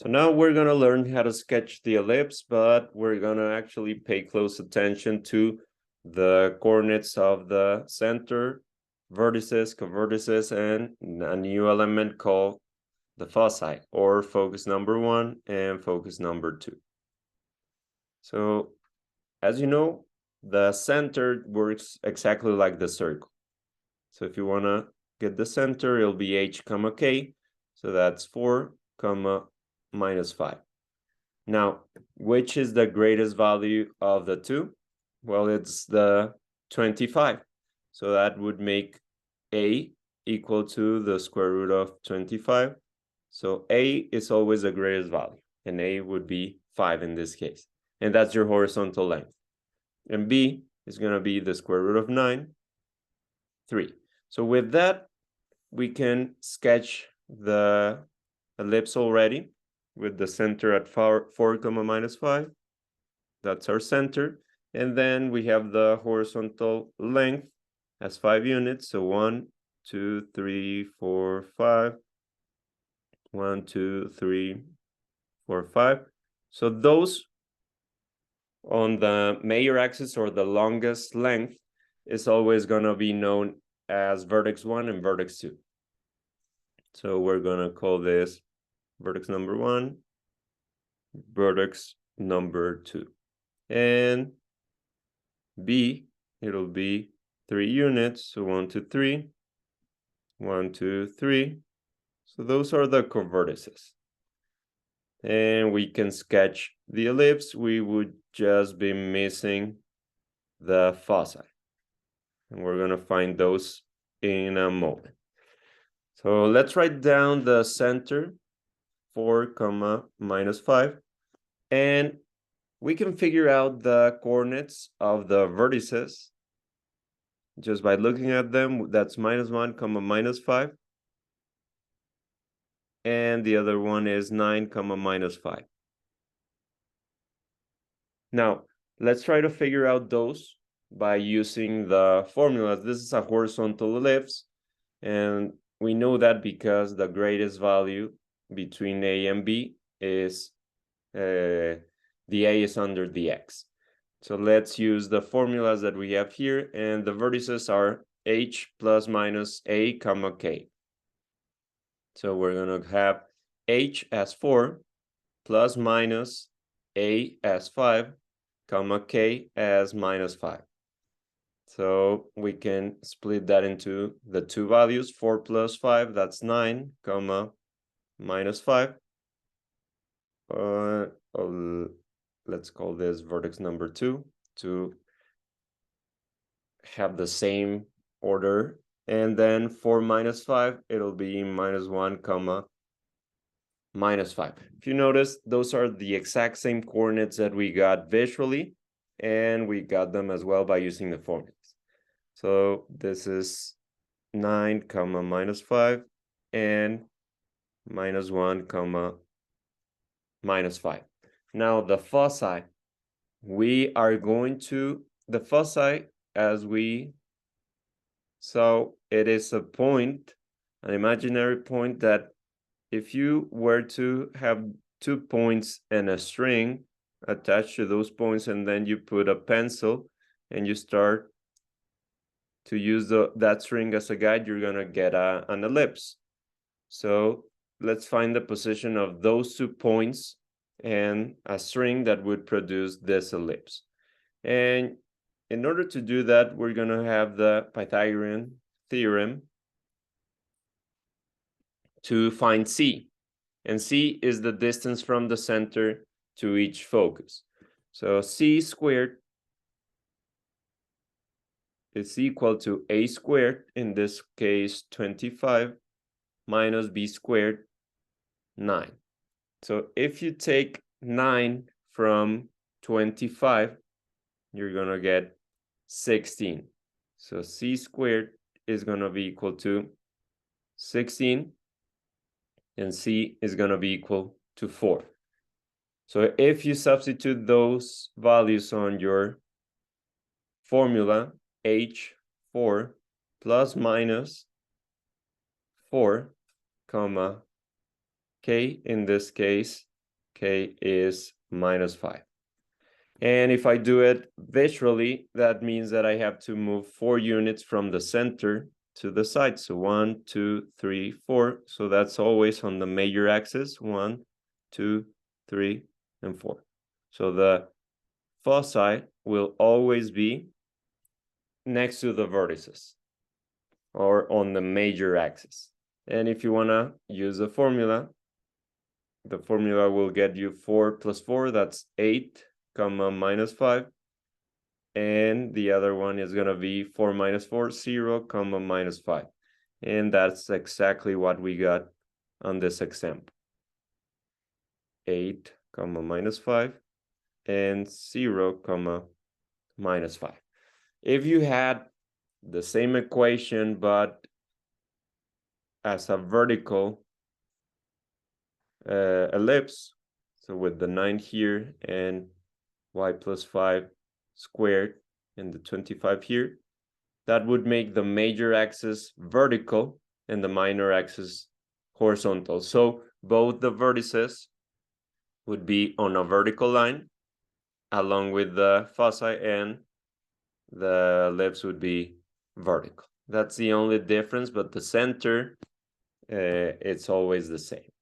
So now we're going to learn how to sketch the ellipse, but we're going to actually pay close attention to the coordinates of the center, vertices, covertices, and a new element called the foci, or focus number 1 and focus number 2. So as you know, the center works exactly like the circle. So if you want to get the center, it'll be h comma k. So that's 4 comma minus 5. Now, which is the greatest value of the two? Well, it's the 25. So that would make a equal to the square root of 25. So a is always the greatest value, and a would be 5 in this case. And that's your horizontal length. And b is going to be the square root of 9, 3. So with that, we can sketch the ellipse already with the center at 4 comma minus 5. That's our center. And then we have the horizontal length as 5 units. So 1, 2, 3, 4, 5. 1, 2, 3, 4, 5. So those on the major axis, or the longest length, is always going to be known as vertex 1 and vertex 2. So we're going to call this vertex number 1, vertex number 2. And B, it'll be 3 units. So 1, 2, 3. 1, 2, 3. So those are the covertices. And we can sketch the ellipse. We would just be missing the foci. And we're going to find those in a moment. So let's write down the center, 4 comma minus 5. And we can figure out the coordinates of the vertices just by looking at them. That's minus 1 comma minus 5. And the other one is 9 comma minus 5. Now, let's try to figure out those by using the formulas. This is a horizontal ellipse, and we know that because the greatest value between a and b is the a is under the x. So let's use the formulas that we have here, and the vertices are h plus minus a comma k. So we're going to have h as 4 plus minus a as 5 comma k as minus 5. So we can split that into the two values. 4 plus 5, that's 9 comma minus 5. Let's call this vertex number 2 to have the same order. And then 4 minus 5, it'll be minus 1 comma minus 5. If you notice, those are the exact same coordinates that we got visually, and we got them as well by using the formulas. So this is 9 comma minus 5 and minus 1 comma minus 5. Now the foci, we are going to, the foci, as we saw, it is a point, an imaginary point, that if you were to have 2 points and a string attached to those points, and then you put a pencil and you start to use that string as a guide, you're going to get an ellipse. So let's find the position of those 2 points and a string that would produce this ellipse. And in order to do that, we're going to have the Pythagorean theorem to find C. And C is the distance from the center to each focus. So C squared is equal to A squared, in this case 25, minus B squared, 9. So if you take 9 from 25, you're going to get 16. So C squared is going to be equal to 16, and C is going to be equal to 4. So if you substitute those values on your formula, h4 plus minus 4 comma k, in this case okay, is -5. And if I do it visually, that means that I have to move 4 units from the center to the side. So 1, 2, 3, 4. So that's always on the major axis. 1, 2, 3, and 4. So the foci will always be next to the vertices or on the major axis. And if you want to use the formula will get you 4 plus 4, that's 8, comma -5. And the other one is going to be 4 minus 4, 0, comma -5. And that's exactly what we got on this example. 8, comma -5, and 0, comma -5. If you had the same equation, but as a vertical ellipse, so with the 9 here and y plus 5 squared and the 25 here, that would make the major axis vertical and the minor axis horizontal. So both the vertices would be on a vertical line along with the foci, and the ellipse would be vertical. That's the only difference, but the center, it's always the same.